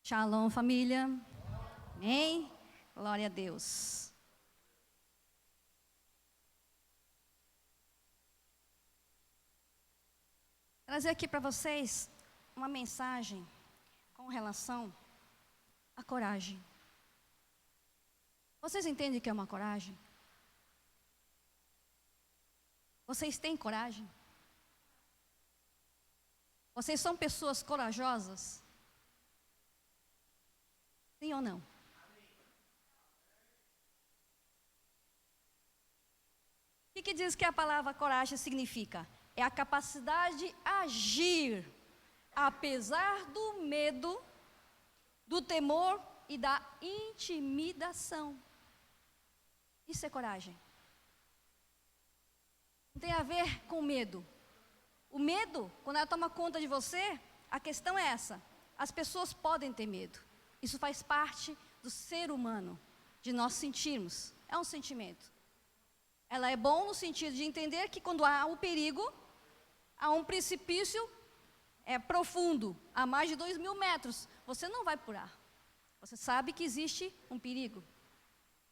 Shalom, família. Amém? Glória a Deus. Trazer aqui para vocês uma mensagem com relação à coragem. Vocês entendem o que é uma coragem? Vocês têm coragem? Vocês são pessoas corajosas? Sim ou não? O que diz que a palavra coragem significa? É a capacidade de agir, apesar do medo, do temor e da intimidação. Isso é coragem. Não tem a ver com medo. O medo, quando ela toma conta de você, a questão é essa. As pessoas podem ter medo. Isso faz parte do ser humano, de nós sentirmos. É um sentimento. Ela é bom no sentido de entender que quando há um perigo, há um precipício profundo, a mais de 2.000 metros, você não vai pular. Você sabe que existe um perigo,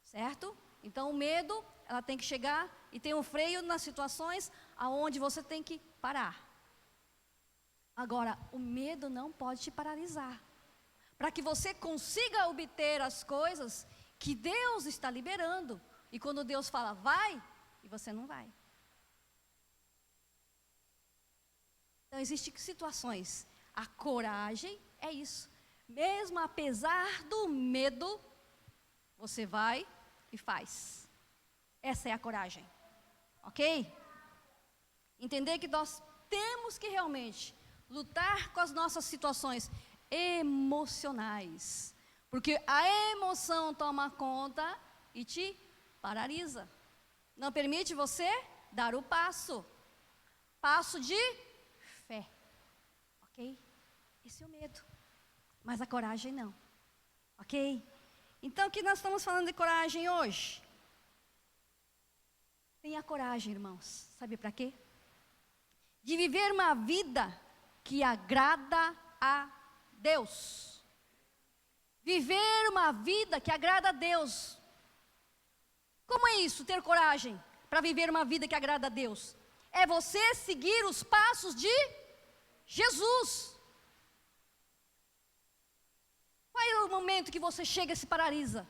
certo? Então o medo, ela tem que chegar e tem um freio nas situações aonde você tem que parar. Agora, o medo não pode te paralisar. Para que você consiga obter as coisas que Deus está liberando. E quando Deus fala, vai, e você não vai. Então, existem situações. A coragem é isso. Mesmo apesar do medo, você vai e faz. Essa é a coragem. Ok? Entender que nós temos que realmente lutar com as nossas situações emocionais, porque a emoção toma conta e te paralisa, não permite você dar o passo de fé, ok? Esse é o medo, mas a coragem não, ok? Então, o que nós estamos falando de coragem hoje? Tenha coragem, irmãos, sabe para quê? De viver uma vida que agrada a Deus. Viver uma vida que agrada a Deus. Como é isso, ter coragem para viver uma vida que agrada a Deus? É você seguir os passos de Jesus. Qual é o momento que você chega e se paralisa?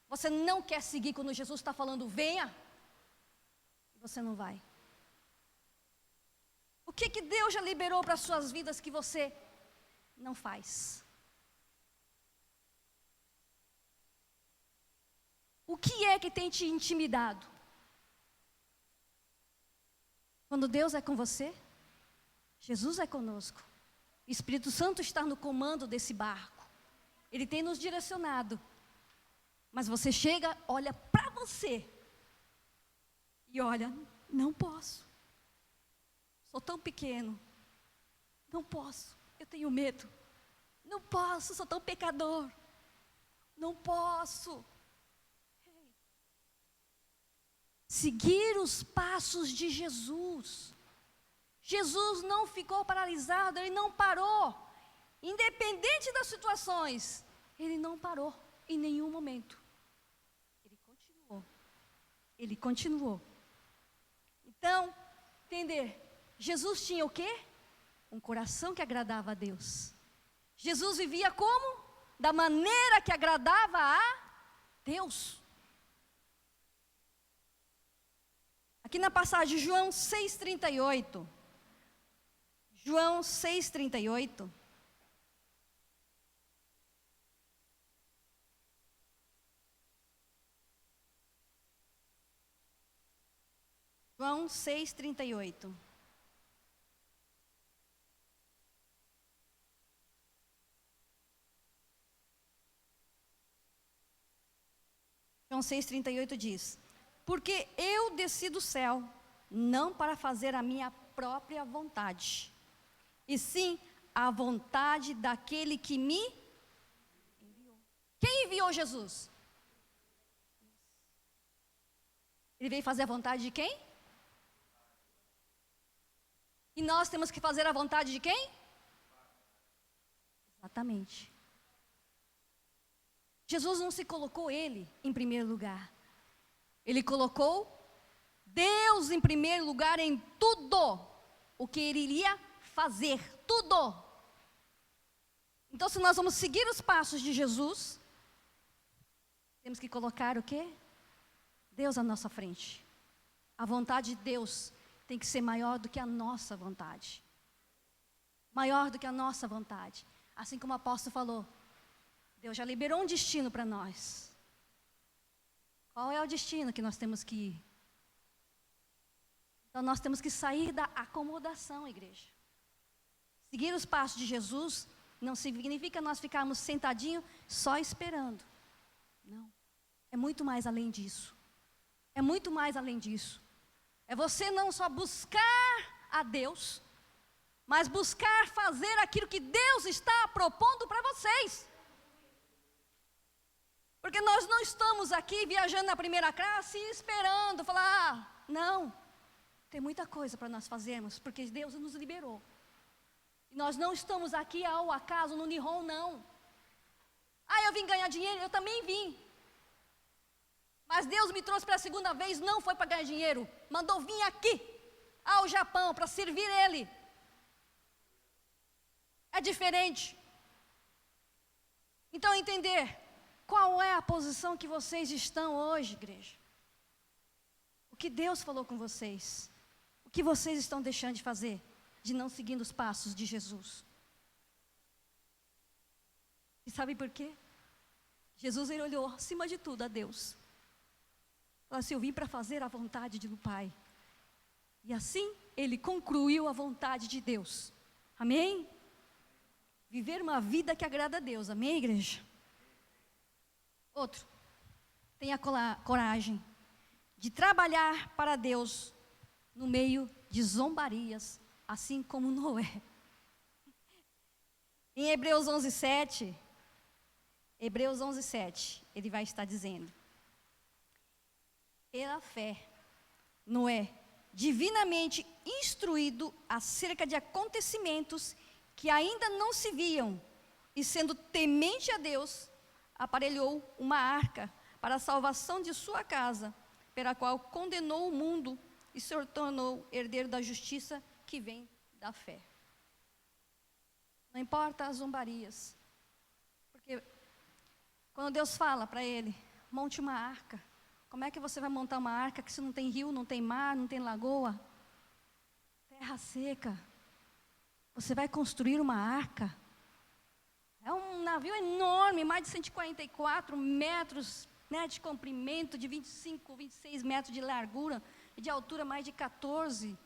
Você não quer seguir quando Jesus está falando, venha, e você não vai. O que Deus já liberou para as suas vidas que você não faz? O que é que tem te intimidado? Quando Deus é com você, Jesus é conosco, o Espírito Santo está no comando desse barco, Ele tem nos direcionado, mas você chega, olha para você, e olha, não posso, sou tão pequeno, não posso, eu tenho medo, não posso, sou tão pecador, não posso. Seguir os passos de Jesus. Jesus não ficou paralisado, Ele não parou. Independente das situações, Ele não parou em nenhum momento. Ele continuou. Então, entender, Jesus tinha o quê? Um coração que agradava a Deus. Jesus vivia como? Da maneira que agradava a Deus. Aqui na passagem, João 6,38. João 6,38. João 6,38. João 6,38 diz: porque eu desci do céu, não para fazer a minha própria vontade, e sim a vontade daquele que me enviou. Quem enviou Jesus? Ele veio fazer a vontade de quem? E nós temos que fazer a vontade de quem? Exatamente. Jesus não se colocou ele em primeiro lugar. Ele colocou Deus em primeiro lugar em tudo o que ele iria fazer. Tudo. Então, se nós vamos seguir os passos de Jesus, temos que colocar o quê? Deus à nossa frente. A vontade de Deus tem que ser maior do que a nossa vontade. Maior do que a nossa vontade. Assim como o apóstolo falou, Deus já liberou um destino para nós. Qual é o destino que nós temos que ir? Então nós temos que sair da acomodação, igreja. Seguir os passos de Jesus não significa nós ficarmos sentadinhos só esperando. Não. É muito mais além disso. É muito mais além disso. É você não só buscar a Deus, mas buscar fazer aquilo que Deus está propondo para vocês. Porque nós não estamos aqui viajando na primeira classe e esperando, falar, não, tem muita coisa para nós fazermos, porque Deus nos liberou. E nós não estamos aqui ao acaso no Nihon, não. Eu vim ganhar dinheiro, eu também vim. Mas Deus me trouxe para a segunda vez, não foi para ganhar dinheiro, mandou vir aqui, ao Japão, para servir Ele. É diferente. Então, entender qual é a posição que vocês estão hoje, igreja. O que Deus falou com vocês. O que vocês estão deixando de fazer, de não seguindo os passos de Jesus. E sabe por quê? Jesus, ele olhou acima de tudo a Deus. Falou assim, eu vim para fazer a vontade do Pai. E assim, ele concluiu a vontade de Deus. Amém? Viver uma vida que agrada a Deus. Amém, igreja? Outro. Tenha coragem de trabalhar para Deus no meio de zombarias, assim como Noé. Em Hebreus 11:7, ele vai estar dizendo, pela fé, Noé, divinamente instruído acerca de acontecimentos que ainda não se viam, e sendo temente a Deus, aparelhou uma arca para a salvação de sua casa, pela qual condenou o mundo e se tornou herdeiro da justiça que vem da fé. Não importa as zombarias, porque quando Deus fala para ele, monte uma arca, como é que você vai montar uma arca que se não tem rio, não tem mar, não tem lagoa? Terra seca. Você vai construir uma arca? É um navio enorme, mais de 144 metros, né, de comprimento, de 25, 26 metros de largura, e de altura mais de 14.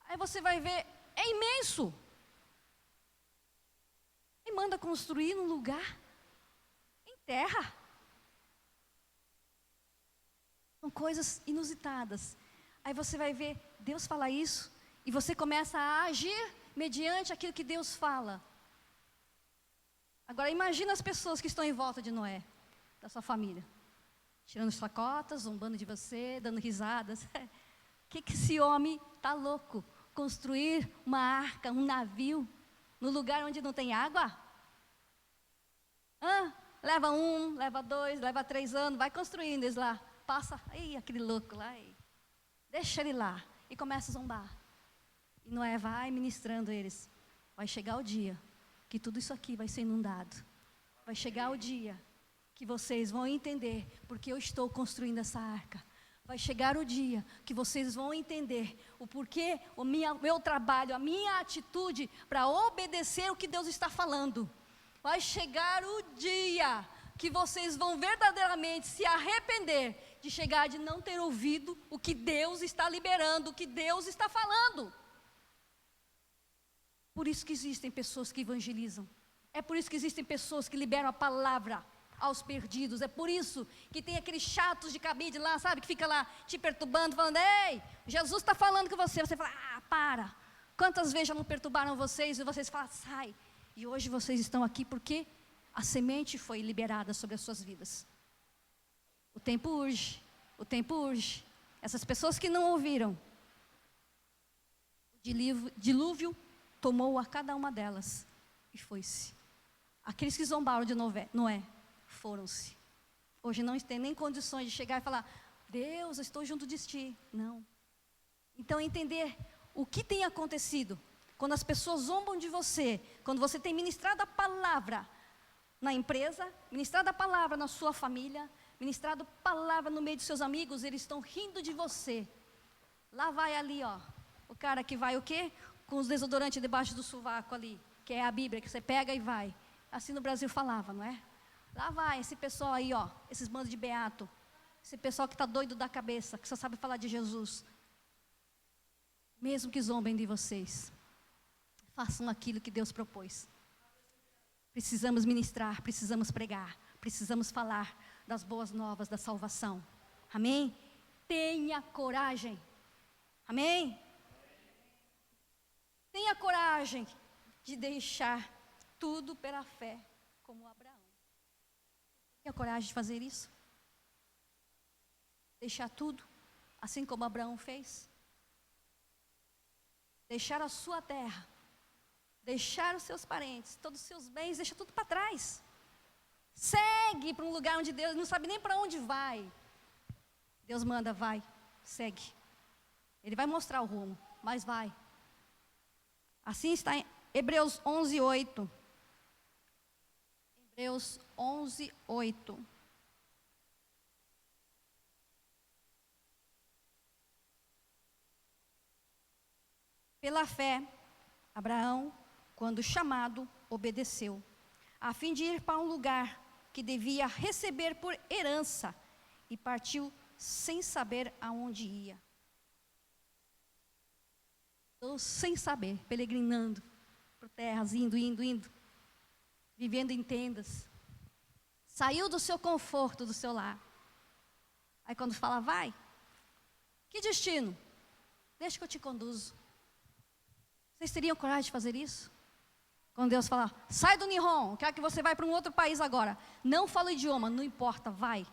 Aí você vai ver, é imenso. E manda construir num lugar em terra. São coisas inusitadas. Aí você vai ver Deus falar isso e você começa a agir mediante aquilo que Deus fala. Agora imagina as pessoas que estão em volta de Noé, da sua família, tirando chacotas, zombando de você, dando risadas. Que esse homem está louco? Construir uma arca, um navio, no lugar onde não tem água? Leva 1, leva 2, leva 3 anos, vai construindo eles lá. Passa, aí aquele louco lá, aí. Deixa ele lá, e começa a zombar. E Noé vai ministrando eles. Vai chegar o dia que tudo isso aqui vai ser inundado. Vai chegar o dia que vocês vão entender porque eu estou construindo essa arca. Vai chegar o dia que vocês vão entender o porquê, o meu trabalho, a minha atitude para obedecer o que Deus está falando. Vai chegar o dia que vocês vão verdadeiramente se arrepender de chegar de não ter ouvido o que Deus está liberando, o que Deus está falando. Por isso que existem pessoas que evangelizam. É por isso que existem pessoas que liberam a palavra aos perdidos. É por isso que tem aqueles chatos de cabide lá, sabe? Que fica lá te perturbando, falando, ei, Jesus está falando com você. Você fala, para. Quantas vezes já não perturbaram vocês e vocês falam, sai. E hoje vocês estão aqui porque a semente foi liberada sobre as suas vidas. O tempo urge, o tempo urge. Essas pessoas que não ouviram, o dilúvio tomou a cada uma delas e foi-se. Aqueles que zombaram de Noé, foram-se. Hoje não tem nem condições de chegar e falar, Deus, eu estou junto de ti. Não. Então entender o que tem acontecido. Quando as pessoas zombam de você, quando você tem ministrado a palavra na empresa, ministrado a palavra na sua família, ministrado a palavra no meio dos seus amigos, eles estão rindo de você. Lá vai ali, ó, o cara que vai o quê? Com os desodorantes debaixo do sovaco ali, que é a Bíblia, que você pega e vai. Assim no Brasil falava, não é? Lá vai esse pessoal aí, ó, esses bandos de beato, esse pessoal que está doido da cabeça, que só sabe falar de Jesus. Mesmo que zombem de vocês, façam aquilo que Deus propôs. Precisamos ministrar, precisamos pregar, precisamos falar das boas novas da salvação. Amém? Tenha coragem. Amém? Tenha coragem de deixar tudo pela fé, como Abraão. Tenha coragem de fazer isso? Deixar tudo, assim como Abraão fez? Deixar a sua terra, deixar os seus parentes, todos os seus bens, deixa tudo para trás. Segue para um lugar onde Deus não sabe nem para onde vai. Deus manda, vai, segue. Ele vai mostrar o rumo, mas vai. Assim está em Hebreus 11:8. Hebreus 11:8. Pela fé, Abraão, quando chamado, obedeceu, a fim de ir para um lugar que devia receber por herança, e partiu sem saber aonde ia. Estou sem saber, peregrinando por terras, indo, vivendo em tendas. Saiu do seu conforto, do seu lar. Aí quando fala, vai, que destino? Deixa que eu te conduzo. Vocês teriam coragem de fazer isso? Quando Deus falar, sai do Nihon, quero que você vá para um outro país agora. Não fala o idioma, não importa, vai.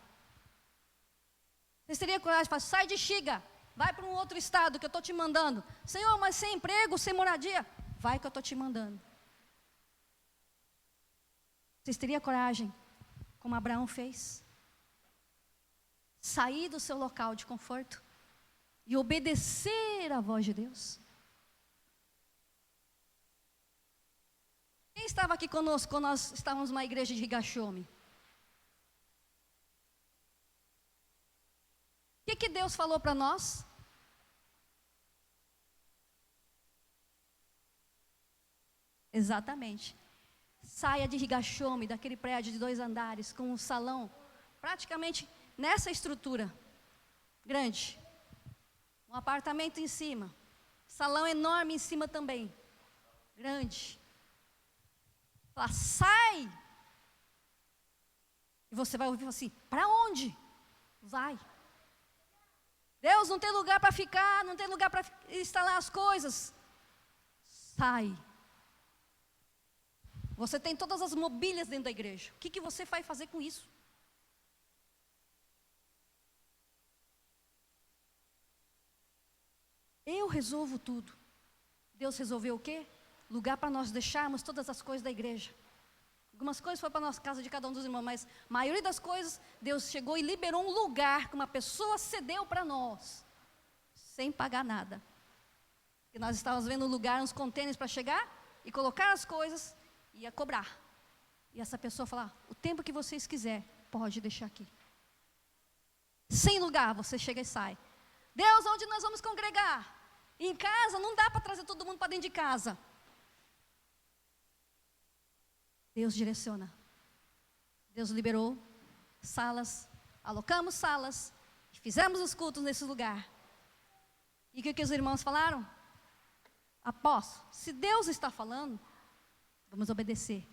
Vocês teriam coragem de falar, sai de Xiga, vai para um outro estado que eu estou te mandando. Senhor, mas sem emprego, sem moradia, vai que eu estou te mandando. Vocês teriam coragem, como Abraão fez? Sair do seu local de conforto e obedecer à voz de Deus? Quem estava aqui conosco quando nós estávamos numa igreja de Higashiomi? O que Deus falou para nós? Exatamente. Saia de Higashiomi, daquele prédio de 2 andares, com um salão, praticamente nessa estrutura, grande. Um apartamento em cima, salão enorme em cima também, grande. Fala, sai! E você vai ouvir assim, para onde? Vai. Deus, não tem lugar para ficar, não tem lugar para instalar as coisas. Sai. Você tem todas as mobílias dentro da igreja. O que você vai fazer com isso? Eu resolvo tudo. Deus resolveu o quê? Lugar para nós deixarmos todas as coisas da igreja. Algumas coisas foram para a nossa casa de cada um dos irmãos, mas a maioria das coisas, Deus chegou e liberou um lugar que uma pessoa cedeu para nós, sem pagar nada. Porque nós estávamos vendo um lugar, uns contêineres para chegar e colocar as coisas, ia cobrar. E essa pessoa falar, o tempo que vocês quiserem, pode deixar aqui. Sem lugar, você chega e sai. Deus, onde nós vamos congregar? Em casa, não dá para trazer todo mundo para dentro de casa. Deus direciona. Deus liberou salas, alocamos salas, fizemos os cultos nesse lugar. E o que os irmãos falaram? Apóstolo, se Deus está falando, vamos obedecer.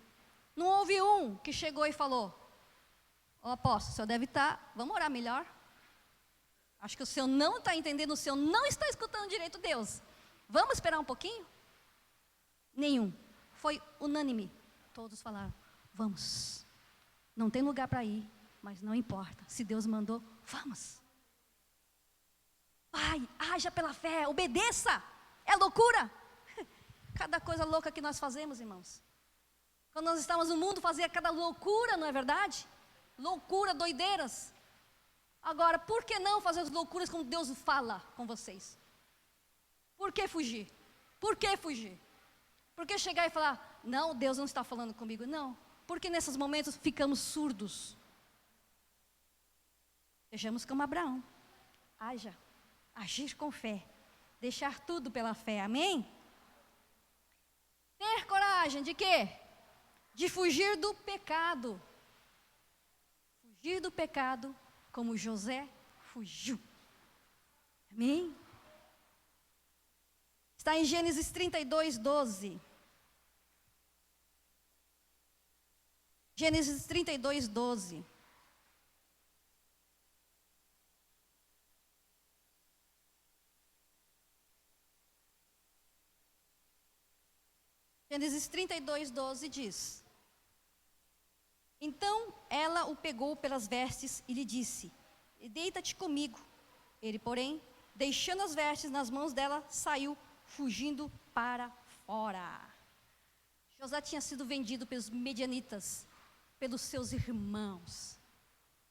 Não houve um que chegou e falou, apóstolo, o senhor deve estar, vamos orar melhor. Acho que o senhor não está entendendo, o senhor não está escutando direito Deus. Vamos esperar um pouquinho? Nenhum. Foi unânime. Todos falaram, vamos. Não tem lugar para ir, mas não importa. Se Deus mandou, vamos. Pai, haja pela fé, obedeça. É loucura. Cada coisa louca que nós fazemos, irmãos. Quando nós estávamos no mundo, fazia cada loucura, não é verdade? Loucura, doideiras. Agora, por que não fazer as loucuras como Deus fala com vocês? Por que fugir? Por que fugir? Por que chegar e falar, não, Deus não está falando comigo? Não, porque nesses momentos ficamos surdos. Sejamos como Abraão. Agir com fé. Deixar tudo pela fé, amém? Ter coragem de quê? De fugir do pecado. Fugir do pecado como José fugiu. Amém? Está em Gênesis 32, 12. Gênesis 32, 12. Gênesis 32, 12 diz: Então ela o pegou pelas vestes e lhe disse, deita-te comigo. Ele, porém, deixando as vestes nas mãos dela, saiu fugindo para fora. José tinha sido vendido pelos medianitas, pelos seus irmãos.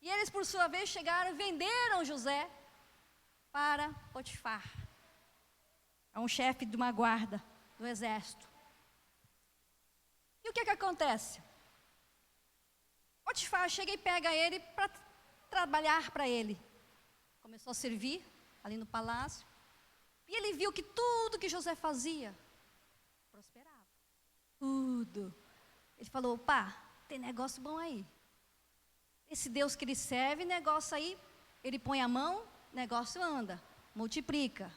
E eles, por sua vez, chegaram e venderam José para Potifar. É um chefe de uma guarda do exército. E o que acontece? Potifar chega e pega ele para trabalhar para ele. Começou a servir ali no palácio. E ele viu que tudo que José fazia prosperava. Tudo. Ele falou, opa, tem negócio bom aí. Esse Deus que ele serve, negócio aí, ele põe a mão, negócio anda, multiplica.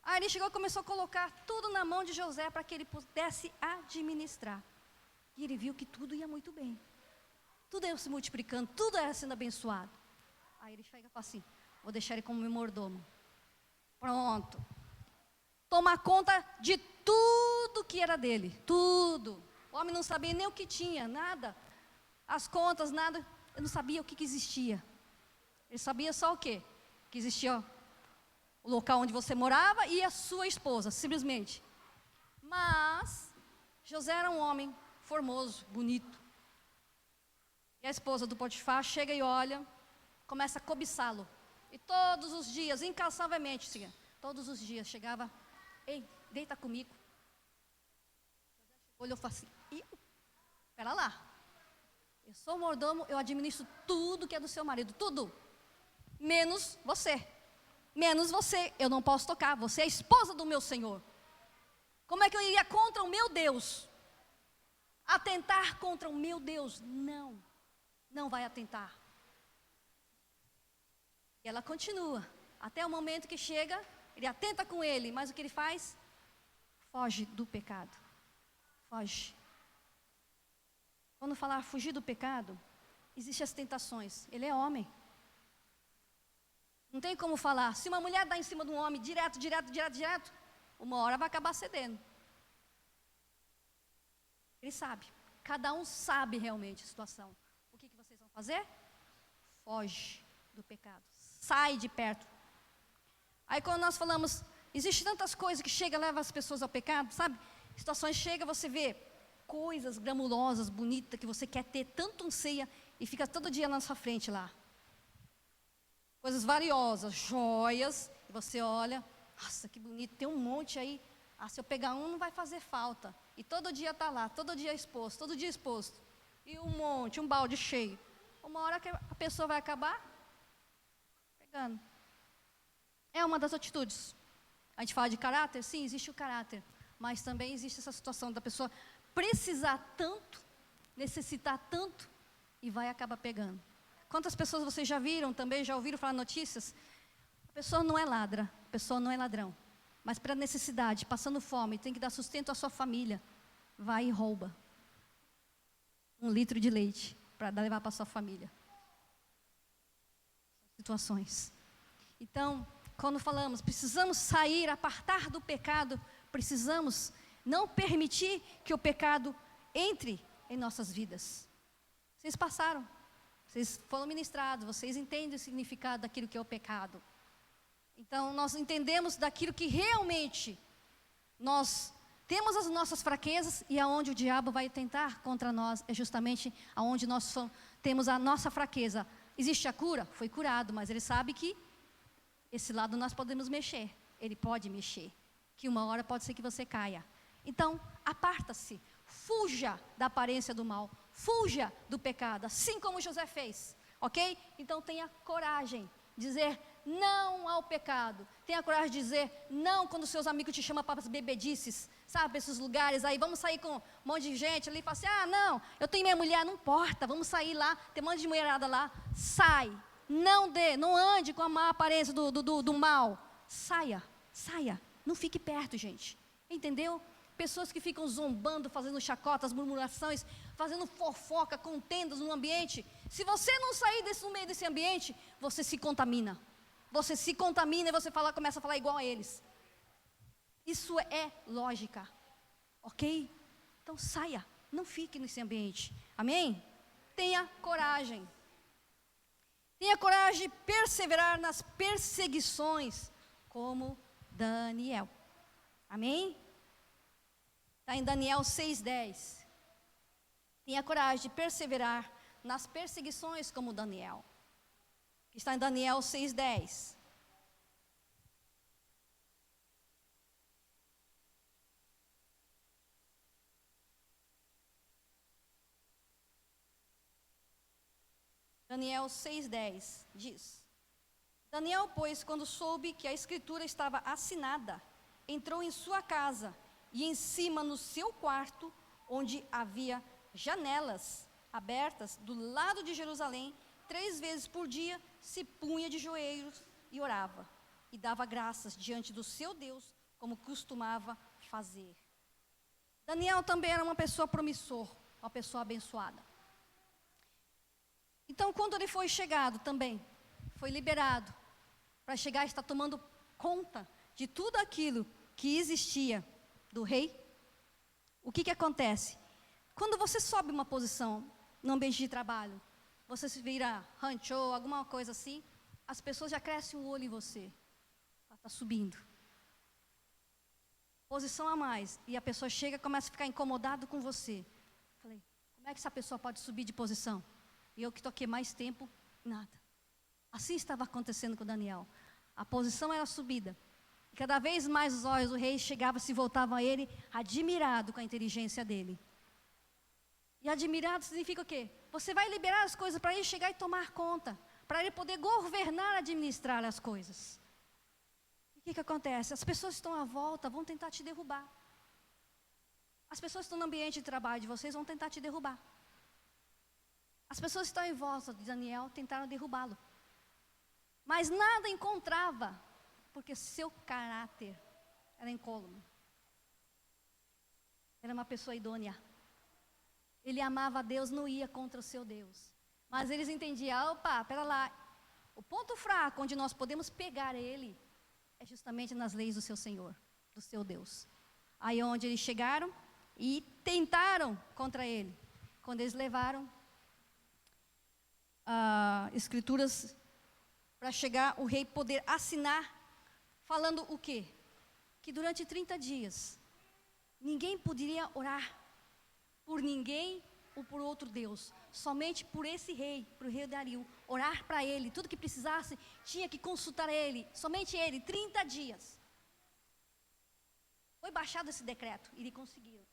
Aí ele chegou e começou a colocar tudo na mão de José para que ele pudesse administrar. E ele viu que tudo ia muito bem. Tudo ia se multiplicando, tudo era sendo abençoado. Aí ele chega e fala assim, vou deixar ele como meu mordomo. Pronto. Tomar conta de tudo que era dele, tudo. O homem não sabia nem o que tinha, nada. As contas, nada. Ele não sabia o que existia. Ele sabia só o quê? Que existia o local onde você morava e a sua esposa, simplesmente. Mas José era um homem formoso, bonito. E a esposa do Potifar chega e olha, começa a cobiçá-lo. E todos os dias, incansavelmente, assim, todos os dias chegava, ei, deita comigo. Olhou e falou assim, espera lá. Eu sou mordomo, eu administro tudo que é do seu marido, tudo. Menos você. Menos você, eu não posso tocar, você é a esposa do meu Senhor. Como é que eu iria contra o meu Deus? Atentar contra o meu Deus? Não, não vai atentar. E ela continua, até o momento que chega, ele atenta com ele, mas o que ele faz? Foge do pecado. Foge. Quando falar fugir do pecado, existem as tentações. Ele é homem. Não tem como falar. Se uma mulher dá em cima de um homem direto, uma hora vai acabar cedendo. Ele sabe. Cada um sabe realmente a situação. O que vocês vão fazer? Foge do pecado. Sai de perto. Aí quando nós falamos, existe tantas coisas que chegam e levam as pessoas ao pecado, sabe? Situações chegam, você vê coisas glamurosas, bonitas, que você quer ter, tanto anseia, e fica todo dia na sua frente lá. Coisas valiosas, joias, e você olha, nossa, que bonito, tem um monte aí. Ah, se eu pegar um, não vai fazer falta. E todo dia está lá, todo dia exposto. E um monte, um balde cheio. Uma hora que a pessoa vai acabar pegando. É uma das atitudes. A gente fala de caráter, sim, existe o caráter. Mas também existe essa situação da pessoa precisar tanto, necessitar tanto, e vai acabar pegando. Quantas pessoas vocês já viram também, já ouviram falar notícias? A pessoa não é ladra, a pessoa não é ladrão. Mas para necessidade, passando fome, tem que dar sustento à sua família, vai e rouba 1 litro de leite para levar para sua família. Situações. Então, quando falamos, precisamos sair, apartar do pecado, precisamos Não permitir que o pecado entre em nossas vidas. Vocês passaram, vocês foram ministrados, vocês entendem o significado daquilo que é o pecado. Então, nós entendemos daquilo que realmente nós temos as nossas fraquezas, e aonde o diabo vai tentar contra nós é justamente aonde nós temos a nossa fraqueza. Existe a cura? Foi curado, mas ele sabe que esse lado nós podemos mexer. Ele pode mexer, que uma hora pode ser que você caia. Então, aparta-se, fuja da aparência do mal, fuja do pecado, assim como José fez, ok? Então tenha coragem de dizer não ao pecado, tenha coragem de dizer não quando seus amigos te chamam para as bebedices, sabe, esses lugares aí, vamos sair com um monte de gente ali, e fala assim, não, eu tenho minha mulher, não importa, vamos sair lá, tem um monte de mulherada lá, sai, não ande com a má aparência do mal, saia, não fique perto, gente, entendeu? Pessoas que ficam zombando, fazendo chacotas, murmurações, fazendo fofoca, contendas no ambiente. Se você não sair no meio desse ambiente, você se contamina. Você se contamina e você começa a falar igual a eles. Isso é lógica, ok? Então saia, não fique nesse ambiente. Amém? Tenha coragem. Tenha coragem de perseverar nas perseguições, como Daniel. Amém? Está em Daniel 6:10. Tenha coragem de perseverar nas perseguições como Daniel. Está em Daniel 6:10. Daniel 6:10 diz: Daniel, pois, quando soube que a escritura estava assinada, entrou em sua casa, e em cima no seu quarto, onde havia janelas abertas do lado de Jerusalém, 3 vezes por dia se punha de joelhos e orava, e dava graças diante do seu Deus, como costumava fazer. Daniel também era uma pessoa promissor, uma pessoa abençoada. Então, quando ele foi chegado também, foi liberado, para chegar e estar tomando conta de tudo aquilo que existia do rei, o que acontece? Quando você sobe uma posição no ambiente de trabalho, você se vira rancho, alguma coisa assim, as pessoas já crescem o olho em você. Está subindo. Posição a mais. E a pessoa chega e começa a ficar incomodado com você. Falei, como é que essa pessoa pode subir de posição? E eu que estou aqui mais tempo, nada. Assim estava acontecendo com Daniel. A posição era subida. E cada vez mais os olhos do rei chegavam e se voltavam a ele, admirado com a inteligência dele. E admirado significa o quê? Você vai liberar as coisas para ele chegar e tomar conta, para ele poder governar, administrar as coisas. E o que acontece? As pessoas que estão à volta vão tentar te derrubar. As pessoas que estão no ambiente de trabalho de vocês vão tentar te derrubar. As pessoas que estão em volta de Daniel tentaram derrubá-lo. Mas nada encontrava, porque seu caráter era incólume. Era uma pessoa idônea. Ele amava a Deus, não ia contra o seu Deus. Mas eles entendiam, pera lá. O ponto fraco onde nós podemos pegar ele é justamente nas leis do seu Senhor, do seu Deus. Aí onde eles chegaram e tentaram contra ele. Quando eles levaram escrituras para chegar o rei poder assinar, falando o quê? Que durante 30 dias, ninguém poderia orar por ninguém ou por outro Deus, somente por esse rei, por o rei Dario, orar para ele, tudo que precisasse, tinha que consultar ele, somente ele, 30 dias. Foi baixado esse decreto, e eles conseguiram.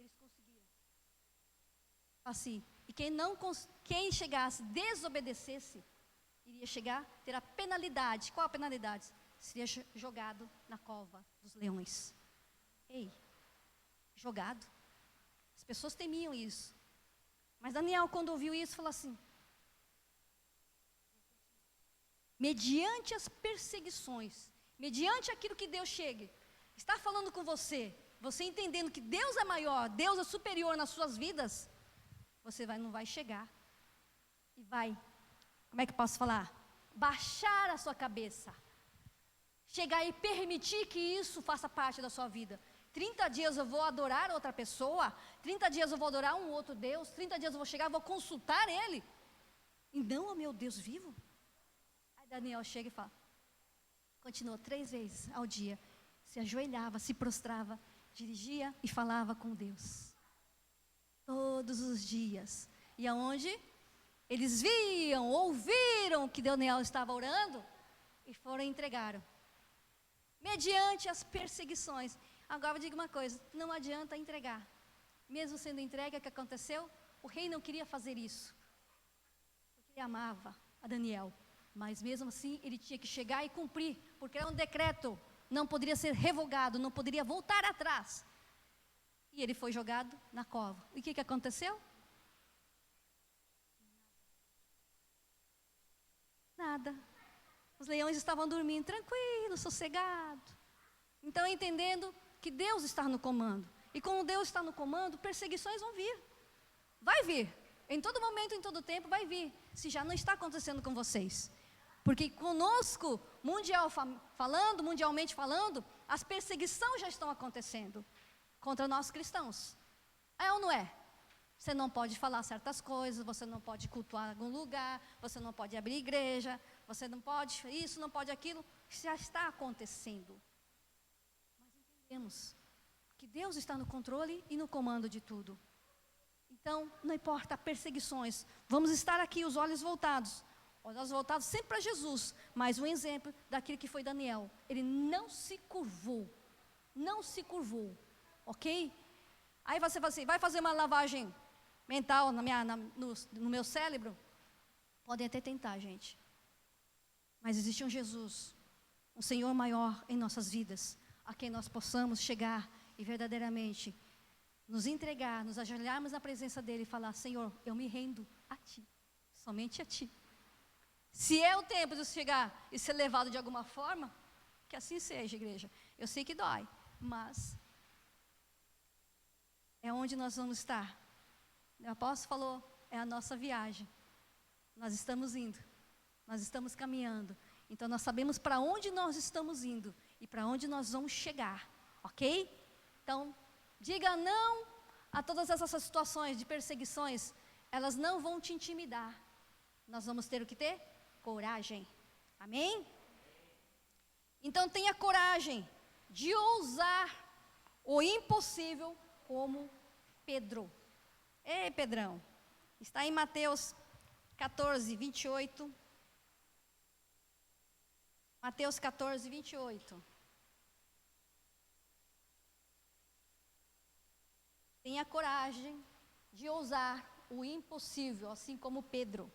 Assim, e quem chegasse, desobedecesse, iria chegar, ter a penalidade. Qual a penalidade? Seria jogado na cova dos leões. Ei, jogado. As pessoas temiam isso. Mas Daniel, quando ouviu isso, falou assim: mediante as perseguições, mediante aquilo que Deus chegue, está falando com você, você entendendo que Deus é maior, Deus é superior nas suas vidas, você não vai chegar e vai, como é que eu posso falar? Baixar a sua cabeça, chegar e permitir que isso faça parte da sua vida, 30 dias eu vou adorar outra pessoa, 30 dias eu vou adorar um outro Deus, 30 dias eu vou chegar e vou consultar Ele, e não ao meu Deus vivo? Aí Daniel chega e fala, continua 3 vezes ao dia, se ajoelhava, se prostrava, dirigia e falava com Deus, todos os dias. E aonde? Eles viam, ouviram que Daniel estava orando, e foram e entregaram, mediante as perseguições. Agora diga uma coisa, não adianta entregar, mesmo sendo entregue, o que aconteceu? O rei não queria fazer isso, porque ele amava a Daniel, mas mesmo assim ele tinha que chegar e cumprir, porque era um decreto, não poderia ser revogado, não poderia voltar atrás, e ele foi jogado na cova. E o que aconteceu? Nada. Os leões estavam dormindo, tranquilos, sossegados. Então, entendendo que Deus está no comando. E como Deus está no comando, perseguições vão vir. Vai vir. Em todo momento, em todo tempo, vai vir. Se já não está acontecendo com vocês. Porque conosco, mundialmente falando, as perseguições já estão acontecendo contra nós cristãos. É ou não é? Você não pode falar certas coisas, você não pode cultuar em algum lugar, você não pode abrir igreja, você não pode isso, não pode aquilo. Isso já está acontecendo. Mas entendemos que Deus está no controle e no comando de tudo. Então, não importa perseguições, vamos estar aqui, os olhos voltados sempre para Jesus, mas um exemplo daquilo que foi Daniel. Ele não se curvou, ok? Aí você fala assim, vai fazer uma lavagem mental no meu cérebro? Podem até tentar, gente. Mas existe um Jesus, um Senhor maior em nossas vidas, a quem nós possamos chegar e verdadeiramente nos entregar, nos ajoelharmos na presença dEle e falar, Senhor, eu me rendo a Ti, somente a Ti. Se é o tempo de chegar e ser levado de alguma forma, que assim seja, igreja. Eu sei que dói, mas é onde nós vamos estar. O apóstolo falou, é a nossa viagem. Nós estamos indo, nós estamos caminhando. Então nós sabemos para onde nós estamos indo e para onde nós vamos chegar, ok? Então, diga não a todas essas situações de perseguições, elas não vão te intimidar. Nós vamos ter o que ter? Coragem, amém? Então tenha coragem de ousar o impossível como Pedro. Ei, Pedrão, está em Mateus 14, 28. Mateus 14, 28. Tenha coragem de ousar o impossível, assim como Pedro.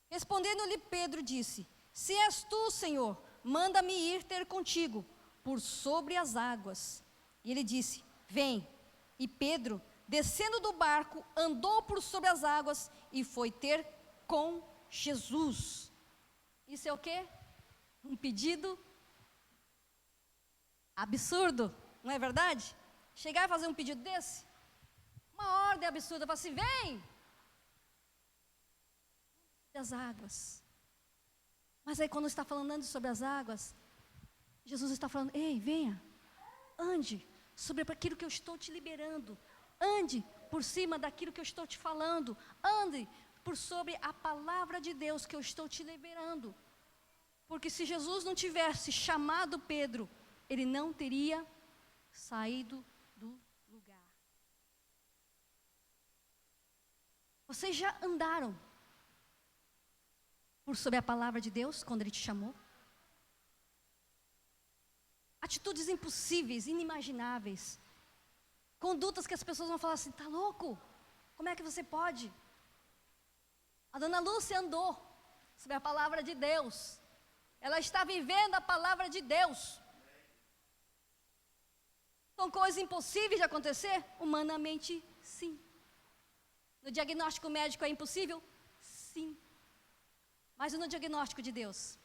Respondendo-lhe Pedro disse, se és tu, Senhor, manda-me ir ter contigo por sobre as águas. E ele disse, vem. E Pedro, descendo do barco, andou por sobre as águas e foi ter com Jesus. Isso é o quê? Um pedido absurdo, não é verdade? Chegar e fazer um pedido desse? Uma ordem absurda, falar assim, vem! Das águas. Mas aí quando está falando sobre as águas, Jesus está falando, ei, venha, ande sobre aquilo que eu estou te liberando, ande por cima daquilo que eu estou te falando, ande por sobre a palavra de Deus que eu estou te liberando. Porque se Jesus não tivesse chamado Pedro, ele não teria saído do lugar. Vocês já andaram por sobre a palavra de Deus, quando Ele te chamou? Atitudes impossíveis, inimagináveis. Condutas que as pessoas vão falar assim, tá louco? Como é que você pode? A dona Lúcia andou sobre a palavra de Deus. Ela está vivendo a palavra de Deus. São coisas impossíveis de acontecer? Humanamente, sim. No diagnóstico médico é impossível? Sim. Mas no diagnóstico de Deus?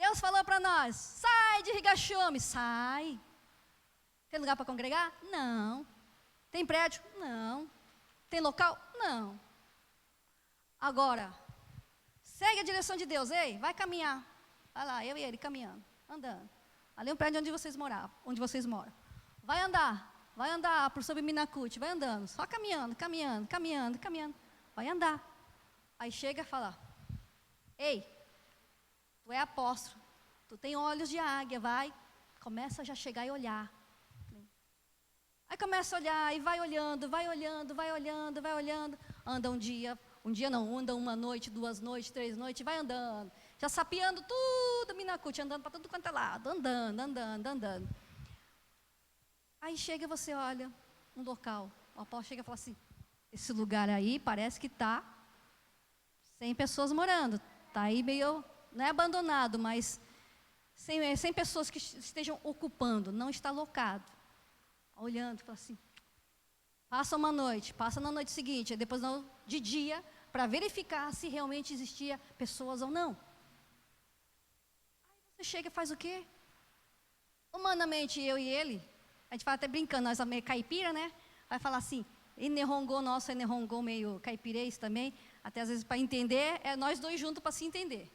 Deus falou para nós, sai de Rigachume, sai. Tem lugar para congregar? Não. Tem prédio? Não. Tem local? Não. Agora, segue a direção de Deus, ei, vai caminhar. Vai lá, eu e ele caminhando, andando. Ali é um prédio onde vocês moram. Vai andar por sobre Minacute, vai andando, só caminhando. Vai andar. Aí chega e fala: ei, tu é apóstolo, tu tem olhos de águia, vai. Começa a já chegar e olhar. Aí começa a olhar e vai olhando. Anda anda uma noite, 2 noites, 3 noites, vai andando. Já sapeando tudo, Minacute, andando para tudo quanto é lado, andando. Aí chega e você olha um local. O apóstolo chega e fala assim: esse lugar aí parece que está 100 pessoas morando. Está aí meio, não é abandonado, mas 100 pessoas que estejam ocupando, não está locado. Olhando, fala assim, passa na noite seguinte, aí depois de dia, para verificar se realmente existia pessoas ou não. Aí você chega e faz o quê? Humanamente, eu e ele, a gente fala até brincando, nós somos meio caipira, né? Vai falar assim, nosso Enerongô meio caipirês também, até às vezes para entender, é nós dois juntos para se entender.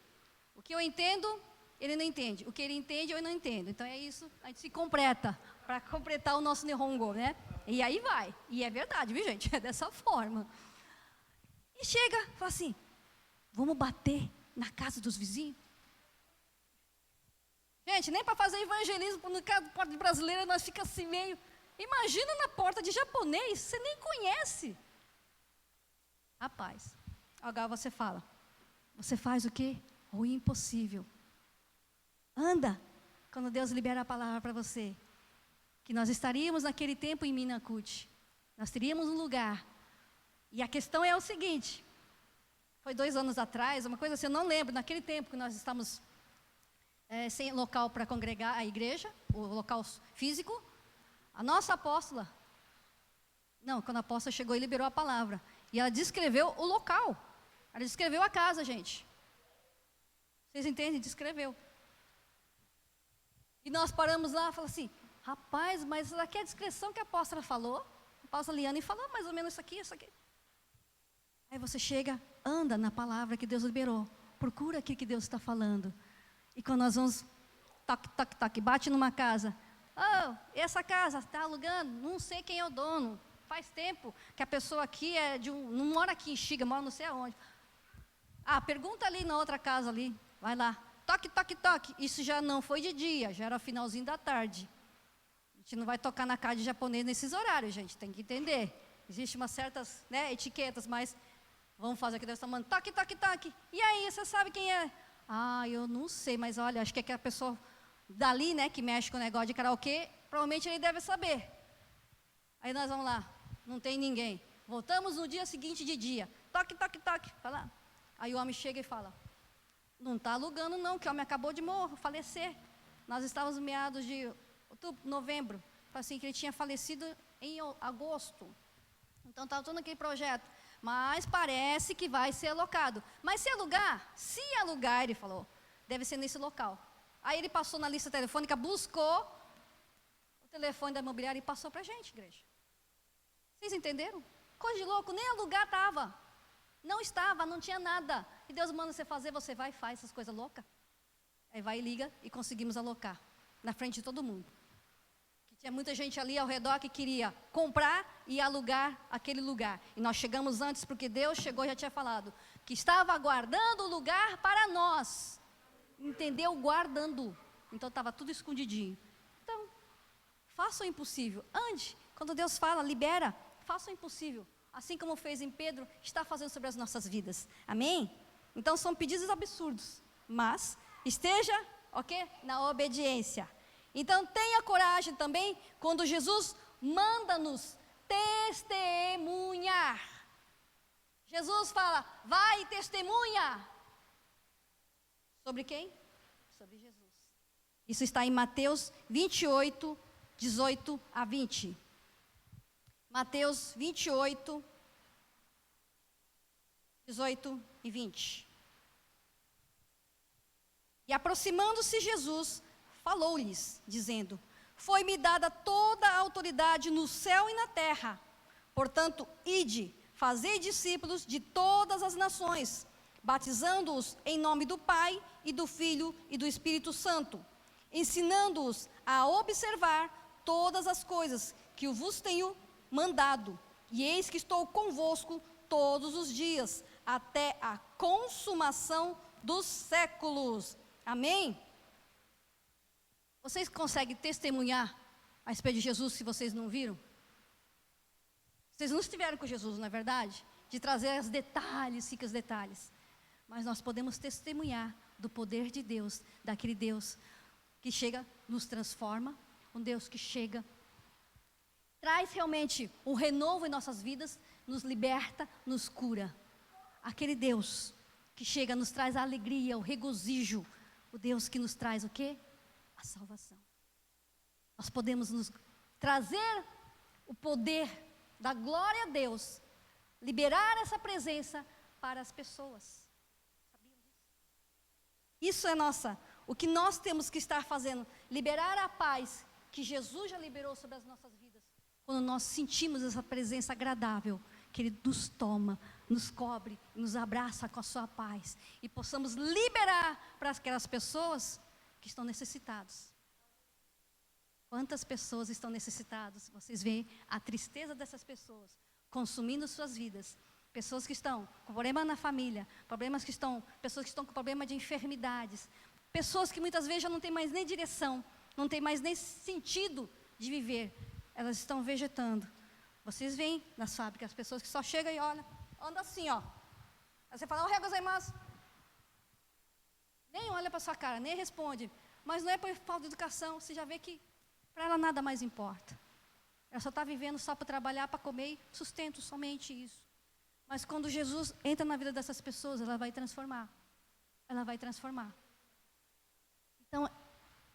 O que eu entendo, ele não entende. O que ele entende, eu não entendo. Então é isso, a gente se completa, para completar o nosso Nihongo, né? E aí vai. E é verdade, viu, gente? É dessa forma. E chega, fala assim, vamos bater na casa dos vizinhos? Gente, nem para fazer evangelismo no caso de brasileira, nós ficamos assim meio... Imagina na porta de japonês, você nem conhece. Rapaz, agora você fala, você faz o quê? O impossível. Anda, quando Deus libera a palavra para você, que nós estaríamos naquele tempo em Minacute, nós teríamos um lugar, e a questão é o seguinte, foi 2 anos atrás, uma coisa assim, eu não lembro, naquele tempo que nós estamos sem local para congregar a igreja, o local físico, a nossa apóstola, quando a apóstola chegou e liberou a palavra, e ela descreveu o local, ela descreveu a casa, gente, vocês entendem? Descreveu. E nós paramos lá e falamos assim, rapaz, mas isso aqui é a descrição que a apóstola falou, a apóstola Liane falou mais ou menos isso aqui. Aí você chega, anda na palavra que Deus liberou, procura aqui que Deus está falando. E quando nós vamos, toque, bate numa casa, essa casa está alugando, não sei quem é o dono, faz tempo que a pessoa aqui não mora aqui em Xiga, mora não sei aonde. Pergunta ali na outra casa ali, vai lá. Toque. Isso já não foi de dia, já era finalzinho da tarde. A gente não vai tocar na casa de japonês nesses horários, gente, tem que entender. Existem umas certas etiquetas, mas vamos fazer o que Deus está mandando. Toque. E aí, você sabe quem é? Eu não sei, mas olha, acho que é aquela pessoa dali, que mexe com o negócio de karaokê, provavelmente ele deve saber. Aí nós vamos lá, não tem ninguém. Voltamos no dia seguinte de dia. Toque. Fala. Aí o homem chega e fala, não está alugando não, que o homem acabou de falecer. Nós estávamos meados de novembro, assim, que ele tinha falecido em agosto. Então estava todo aquele projeto, mas parece que vai ser alocado. Mas se alugar, ele falou, deve ser nesse local. Aí ele passou na lista telefônica, buscou o telefone da imobiliária e passou para a gente, igreja. Vocês entenderam? Coisa de louco, nem alugar estava. Não estava, não tinha nada. E Deus manda você fazer, você vai e faz essas coisas loucas. Aí vai e liga e conseguimos alocar. Na frente de todo mundo. Que tinha muita gente ali ao redor que queria comprar e alugar aquele lugar. E nós chegamos antes porque Deus chegou e já tinha falado. Que estava aguardando o lugar para nós. Entendeu? Guardando. Então estava tudo escondidinho. Então, faça o impossível. Ande. Quando Deus fala, libera. Faça o impossível. Assim como fez em Pedro, está fazendo sobre as nossas vidas. Amém? Então são pedidos absurdos, mas esteja, na obediência. Então tenha coragem também, quando Jesus manda-nos testemunhar. Jesus fala, vai e testemunha. Sobre quem? Sobre Jesus. Isso está em Mateus 28, 18 a 20. Mateus 28, 18 e 20. E aproximando-se Jesus, falou-lhes, dizendo, foi-me dada toda a autoridade no céu e na terra. Portanto, ide, fazei discípulos de todas as nações, batizando-os em nome do Pai e do Filho e do Espírito Santo, ensinando-os a observar todas as coisas que eu vos tenho mandado. E eis que estou convosco todos os dias, até a consumação dos séculos. Amém? Vocês conseguem testemunhar a respeito de Jesus se vocês não viram? Vocês não estiveram com Jesus, não é verdade? De trazer os detalhes, ricos detalhes. Mas nós podemos testemunhar do poder de Deus, daquele Deus que chega, nos transforma, um Deus que chega, traz realmente um renovo em nossas vidas, nos liberta, nos cura. Aquele Deus que chega, nos traz a alegria, o regozijo, o Deus que nos traz o quê? A salvação. Nós podemos nos trazer o poder da glória a Deus, liberar essa presença para as pessoas. Sabiam disso? Isso é o que nós temos que estar fazendo, liberar a paz que Jesus já liberou sobre as nossas vidas. Quando nós sentimos essa presença agradável, que Ele nos toma, nos cobre, nos abraça com a sua paz, e possamos liberar para aquelas pessoas que estão necessitadas. Quantas pessoas estão necessitadas? Vocês veem a tristeza dessas pessoas, consumindo suas vidas. Pessoas que estão com problema na família, pessoas que estão com problema de enfermidades, pessoas que muitas vezes já não têm mais nem direção, não têm mais nem sentido de viver, elas estão vegetando. Vocês veem nas fábricas, as pessoas que só chegam e olham, andam assim, ó. Aí você fala, "Ohayou gozaimasu." Nem olha para sua cara, nem responde. Mas não é por falta de educação, você já vê que para ela nada mais importa. Ela só está vivendo só para trabalhar, para comer e sustento, somente isso. Mas quando Jesus entra na vida dessas pessoas, ela vai transformar. Ela vai transformar. Então,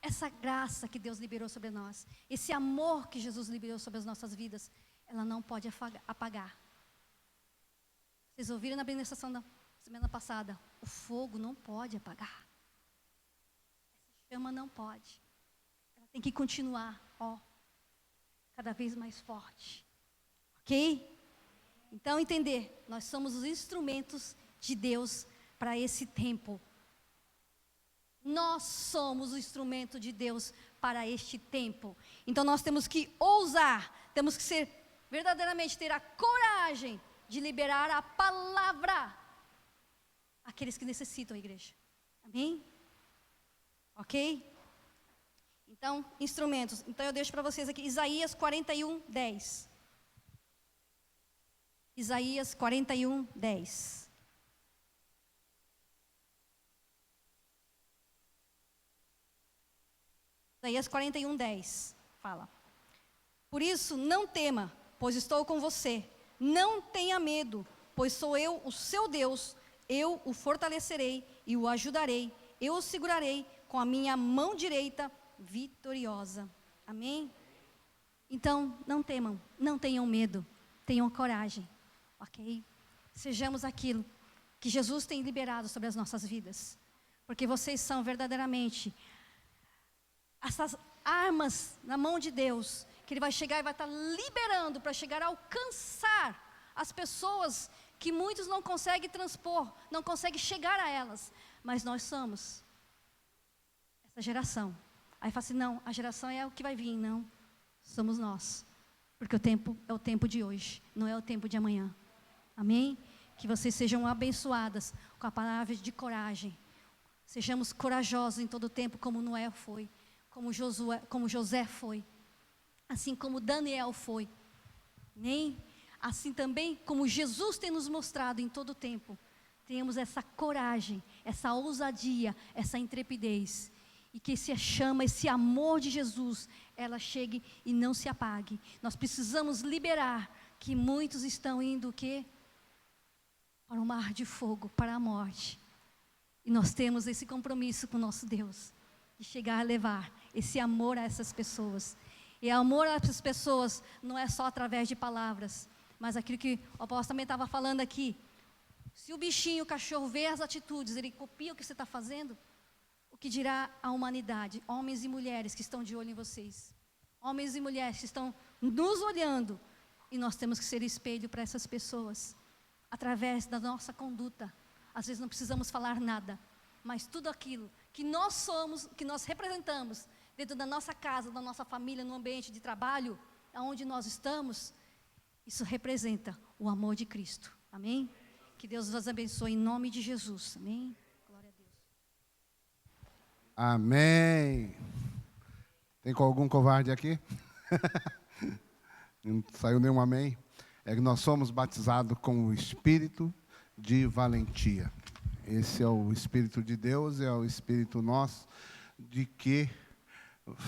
essa graça que Deus liberou sobre nós, esse amor que Jesus liberou sobre as nossas vidas, ela não pode apagar. Vocês ouviram na ministração da semana passada, o fogo não pode apagar. Essa chama não pode. Ela tem que continuar, cada vez mais forte. Ok? Então, entender, nós somos os instrumentos de Deus para esse tempo. Nós somos o instrumento de Deus para este tempo. Então, nós temos que ousar, temos que verdadeiramente ter a coragem de liberar a palavra àqueles que necessitam, igreja. Amém? Ok? Então, instrumentos. Então, eu deixo para vocês aqui Isaías 41:10. Isaías 41:10. Isaías 41:10 fala: "Por isso não tema, pois estou com você. Não tenha medo, pois sou eu o seu Deus. Eu o fortalecerei e o ajudarei. Eu o segurarei com a minha mão direita vitoriosa." Amém? Então, não temam, não tenham medo, tenham coragem. Ok? Sejamos aquilo que Jesus tem liberado sobre as nossas vidas. Porque vocês são verdadeiramente essas armas na mão de Deus, que Ele vai chegar e vai estar liberando para chegar a alcançar as pessoas que muitos não conseguem transpor, não conseguem chegar a elas. Mas nós somos essa geração. Aí fala assim, não, a geração é o que vai vir. Não, somos nós. Porque o tempo é o tempo de hoje, não é o tempo de amanhã. Amém? Que vocês sejam abençoadas com a palavra de coragem. Sejamos corajosos em todo o tempo, como Noé foi, como José foi, assim como Daniel foi. Amém? Assim também como Jesus tem nos mostrado em todo o tempo. Tenhamos essa coragem, essa ousadia, essa intrepidez. E que esse chama, esse amor de Jesus, ela chegue e não se apague. Nós precisamos liberar que muitos estão indo o quê? Para o mar de fogo, para a morte. E nós temos esse compromisso com o nosso Deus, de chegar a levar esse amor a essas pessoas. E amor a essas pessoas não é só através de palavras, mas aquilo que o apóstolo também estava falando aqui. Se o bichinho, o cachorro vê as atitudes, ele copia o que você está fazendo, o que dirá a humanidade? Homens e mulheres que estão de olho em vocês. Homens e mulheres que estão nos olhando. E nós temos que ser espelho para essas pessoas. Através da nossa conduta, Às vezes não precisamos falar nada, mas tudo aquilo que nós somos, que nós representamos dentro da nossa casa, da nossa família, no ambiente de trabalho, aonde nós estamos, isso representa o amor de Cristo. Amém? Que Deus vos abençoe em nome de Jesus. Amém? Glória a Deus. Amém. Tem algum covarde aqui? Não saiu nenhum amém. É que nós somos batizados com o Espírito de valentia. Esse é o Espírito de Deus, é o Espírito nosso, de que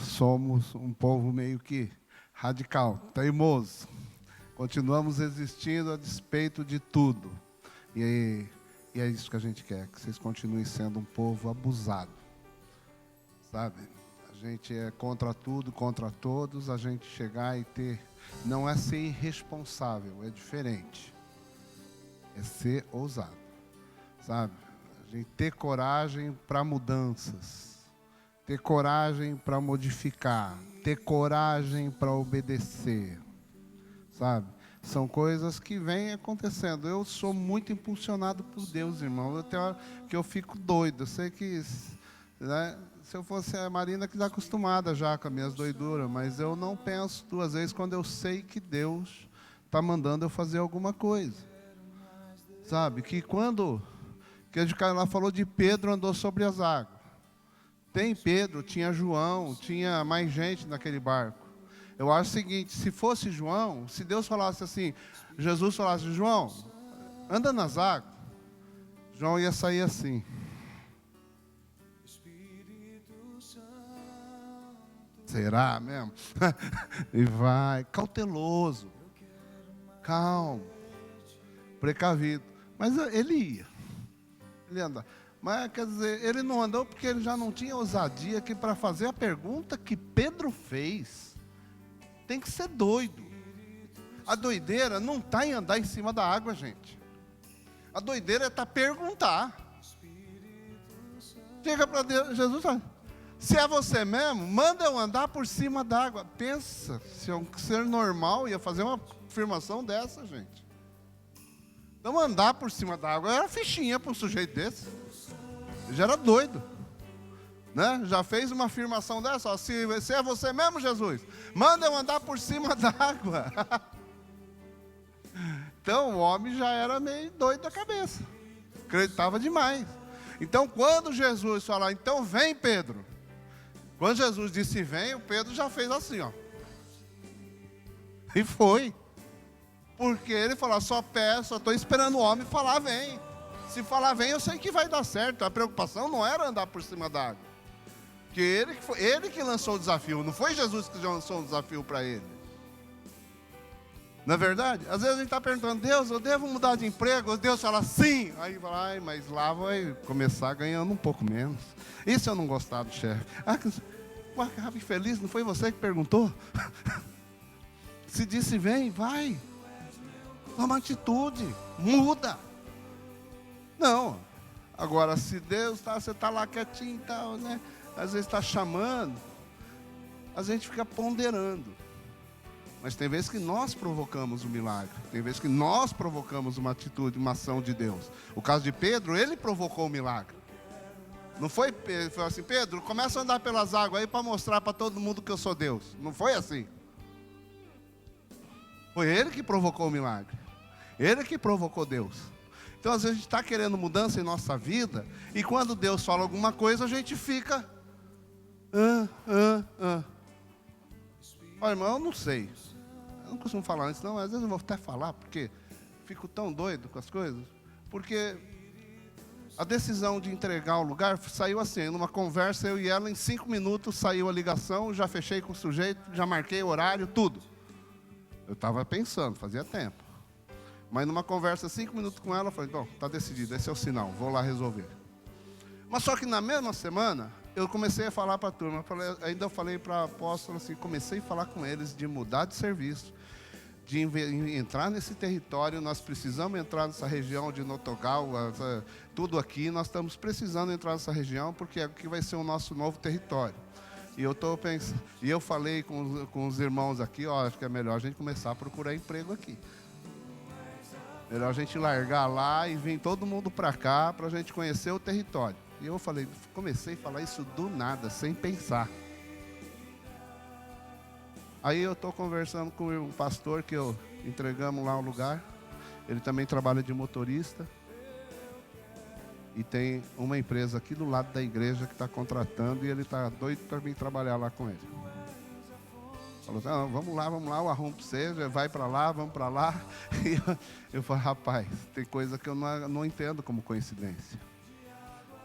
somos um povo meio que radical, teimoso. Continuamos existindo a despeito de tudo. E é isso que a gente quer, que vocês continuem sendo um povo abusado. Sabe? A gente é contra tudo, contra todos, a gente chegar e ter... Não é ser irresponsável, é diferente. É ser ousado. Sabe? A gente ter coragem para mudanças. Ter coragem para modificar. Ter coragem para obedecer. Sabe? São coisas que vêm acontecendo. Eu sou muito impulsionado por Deus, irmão. Eu tenho hora que eu fico doido. Eu sei que... Né? Se eu fosse a Marina, que está acostumada já com as minhas doiduras, mas eu não penso duas vezes quando eu sei que Deus está mandando eu fazer alguma coisa. Sabe? Que quando... Que a gente lá falou de Pedro andou sobre as águas. Tem Pedro, tinha João, tinha mais gente naquele barco. Eu acho o seguinte, se fosse João, se Deus falasse assim, Jesus falasse, João, anda nas águas, João ia sair assim. Será mesmo? E vai, cauteloso, calmo, precavido. Mas ele ia, ele anda. Mas quer dizer, ele não andou porque ele já não tinha ousadia que para fazer a pergunta que Pedro fez, tem que ser doido. A doideira não está em andar em cima da água, gente. A doideira é estar perguntar. Chega para Deus, Jesus, se é você mesmo, manda eu andar por cima d'água. Pensa, se um ser normal ia fazer uma afirmação dessa, gente. Então andar por cima d'água era fichinha para um sujeito desse. Ele já era doido. Né? Já fez uma afirmação dessa, ó, se é você mesmo, Jesus, manda eu andar por cima d'água. Então o homem já era meio doido da cabeça. Acreditava demais. Então quando Jesus falou, então vem Pedro. Quando Jesus disse vem, o Pedro já fez assim, ó. E foi. Porque ele falou, só peço, só estou esperando o homem falar vem. Se falar vem, eu sei que vai dar certo. A preocupação não era andar por cima da água. Porque ele que lançou o desafio, não foi Jesus que já lançou um desafio para ele. Não é verdade? Às vezes a gente está perguntando, Deus, eu devo mudar de emprego? Deus fala sim. Aí vai, mas lá vai começar ganhando um pouco menos. E se eu não gostar do chefe? Que feliz, não foi você que perguntou? Se disse vem, vai. Toma atitude, muda. Não. Agora, se Deus você está lá quietinho e tal, né? Às vezes está chamando, a gente fica ponderando. Mas tem vezes que nós provocamos o milagre. Tem vezes que nós provocamos uma atitude, uma ação de Deus. O caso de Pedro, ele provocou o milagre. Não foi Pedro, foi assim, Pedro, começa a andar pelas águas aí para mostrar para todo mundo que eu sou Deus. Não foi assim. Foi ele que provocou o milagre. Ele que provocou Deus. Então, às vezes, a gente está querendo mudança em nossa vida, e quando Deus fala alguma coisa, a gente fica... Olha, irmão, eu não sei. Eu não costumo falar isso, não. Às vezes eu vou até falar, porque fico tão doido com as coisas. Porque a decisão de entregar o lugar saiu assim, numa conversa, eu e ela, em 5 minutos, saiu a ligação, já fechei com o sujeito, já marquei o horário, tudo. Eu estava pensando, fazia tempo. Mas numa conversa, 5 minutos com ela, eu falei, bom, está decidido, esse é o sinal, vou lá resolver. Mas só que na mesma semana, eu comecei a falar para a turma, ainda falei para a apóstola, assim, comecei a falar com eles de mudar de serviço, de entrar nesse território, nós precisamos entrar nessa região de Notogal, tudo aqui, nós estamos precisando entrar nessa região, porque aqui vai ser o nosso novo território. E eu estou pensando, e eu falei com os irmãos aqui, ó, acho que é melhor a gente começar a procurar emprego aqui. Melhor a gente largar lá e vir todo mundo para cá para a gente conhecer o território. E eu comecei a falar isso do nada, sem pensar. Aí eu estou conversando com um pastor que entregamos lá o lugar. Ele também trabalha de motorista. E tem uma empresa aqui do lado da igreja que está contratando e ele está doido para vir trabalhar lá com ele. Falou assim, vamos lá, eu arrumo para você, vai para lá, vamos para lá. E eu falei, rapaz, tem coisa que eu não entendo como coincidência.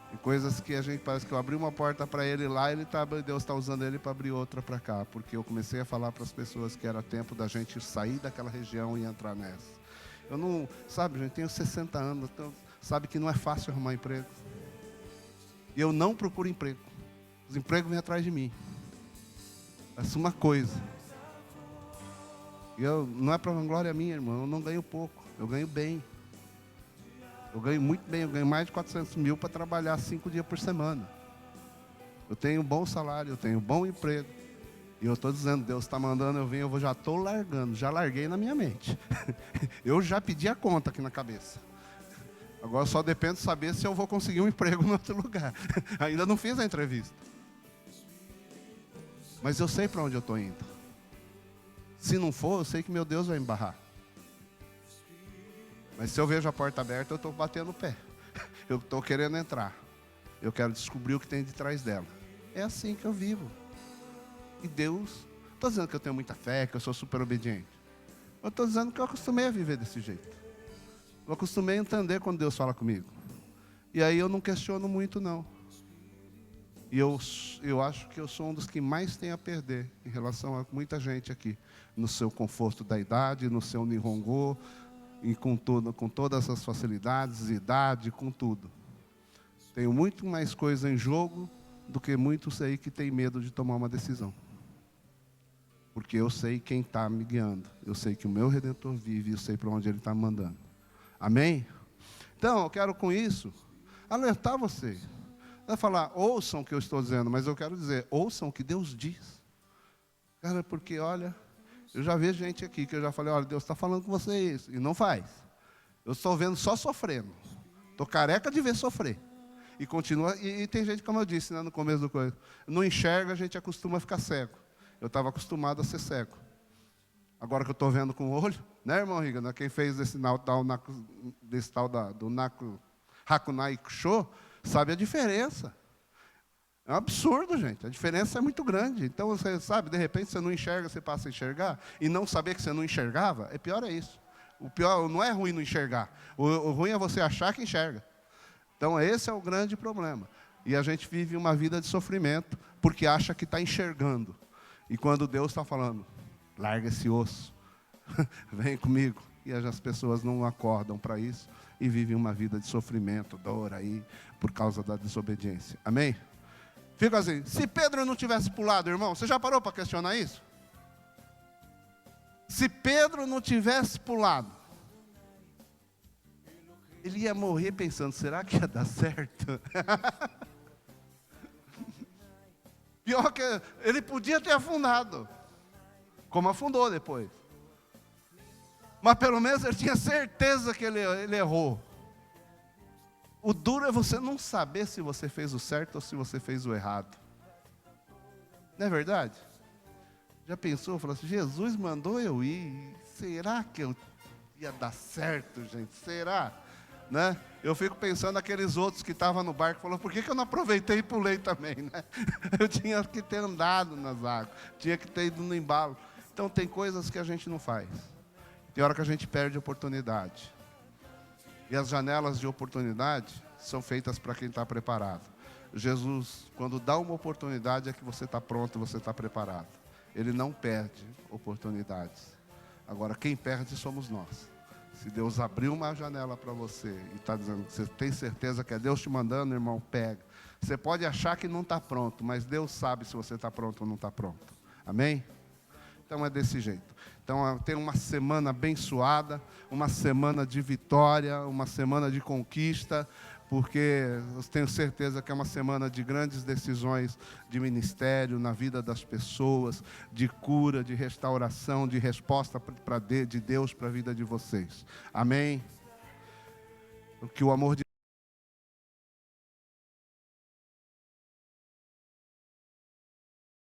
Tem coisas que a gente parece que eu abri uma porta para ele lá, Deus está usando ele para abrir outra para cá. Porque eu comecei a falar para as pessoas que era tempo da gente sair daquela região e entrar nessa. Eu não, sabe, gente, tenho 60 anos, então, sabe que não é fácil arrumar emprego. E eu não procuro emprego. Os empregos vêm atrás de mim. Essa é uma coisa. E não é para vanglória minha, irmão. Eu não ganho pouco. Eu ganho bem. Eu ganho muito bem. Eu ganho mais de 400 mil para trabalhar 5 dias por semana. Eu tenho um bom salário. Eu tenho um bom emprego. E eu estou dizendo, Deus está mandando eu vir, eu já estou largando. Já larguei na minha mente. Eu já pedi a conta aqui na cabeça. Agora só depende de saber se eu vou conseguir um emprego em outro lugar. Ainda não fiz a entrevista. Mas eu sei para onde eu estou indo. Se não for, eu sei que meu Deus vai me barrar. Mas se eu vejo a porta aberta, eu estou batendo o pé. Eu estou querendo entrar. Eu quero descobrir o que tem de trás dela. É assim que eu vivo. E Deus, estou dizendo que eu tenho muita fé, que eu sou super obediente. Eu estou dizendo que eu acostumei a viver desse jeito. Eu acostumei a entender quando Deus fala comigo. E aí eu não questiono muito, não. E eu acho que eu sou um dos que mais tem a perder em relação a muita gente aqui. No seu conforto da idade, no seu nihongo, e com todas as facilidades, idade, com tudo. Tenho muito mais coisa em jogo do que muitos aí que têm medo de tomar uma decisão. Porque eu sei quem está me guiando. Eu sei que o meu Redentor vive e eu sei para onde Ele está me mandando. Amém? Então, eu quero com isso alertar vocês. Não é falar, ouçam o que eu estou dizendo, mas eu quero dizer, ouçam o que Deus diz. Cara, porque olha, eu já vejo gente aqui que eu já falei, olha, Deus está falando com vocês, e não faz. Eu estou vendo só sofrendo. Estou careca de ver sofrer. E continua, e tem gente, como eu disse, né, no começo do coisa, não enxerga, a gente acostuma a ficar cego. Eu estava acostumado a ser cego. Agora que eu estou vendo com o olho, né, irmão Riga? Né, quem fez desse tal do Hakunai Kusho, sabe a diferença. É um absurdo, gente. A diferença é muito grande. Então, você sabe, de repente você não enxerga, você passa a enxergar, e não saber que você não enxergava, pior é isso. O pior não é ruim não enxergar. O ruim é você achar que enxerga. Então, esse é o grande problema. E a gente vive uma vida de sofrimento, porque acha que está enxergando. E quando Deus está falando, larga esse osso, vem comigo. E as pessoas não acordam para isso e vivem uma vida de sofrimento, dor aí, por causa da desobediência. Amém? Fica assim, se Pedro não tivesse pulado, irmão, você já parou para questionar isso? Se Pedro não tivesse pulado, ele ia morrer pensando, será que ia dar certo? Pior que ele podia ter afundado, como afundou depois. Mas pelo menos ele tinha certeza que ele errou. O duro é você não saber se você fez o certo ou se você fez o errado. Não é verdade? Já pensou? Falou assim, Jesus mandou eu ir. Será que eu ia dar certo, gente? Será? Né? Eu fico pensando naqueles outros que estavam no barco, falou, por que eu não aproveitei e pulei também? Né? Eu tinha que ter andado nas águas, tinha que ter ido no embalo. Então tem coisas que a gente não faz. Tem hora que a gente perde oportunidade. E as janelas de oportunidade são feitas para quem está preparado. Jesus, quando dá uma oportunidade, é que você está pronto, você está preparado. Ele não perde oportunidades. Agora, quem perde somos nós. Se Deus abriu uma janela para você e está dizendo que você tem certeza que é Deus te mandando, irmão, pega. Você pode achar que não está pronto, mas Deus sabe se você está pronto ou não está pronto. Amém? Então é desse jeito. Então tem uma semana abençoada, uma semana de vitória, uma semana de conquista, porque eu tenho certeza que é uma semana de grandes decisões de ministério na vida das pessoas, de cura, de restauração, de resposta de Deus para a vida de vocês. Amém? que o amor de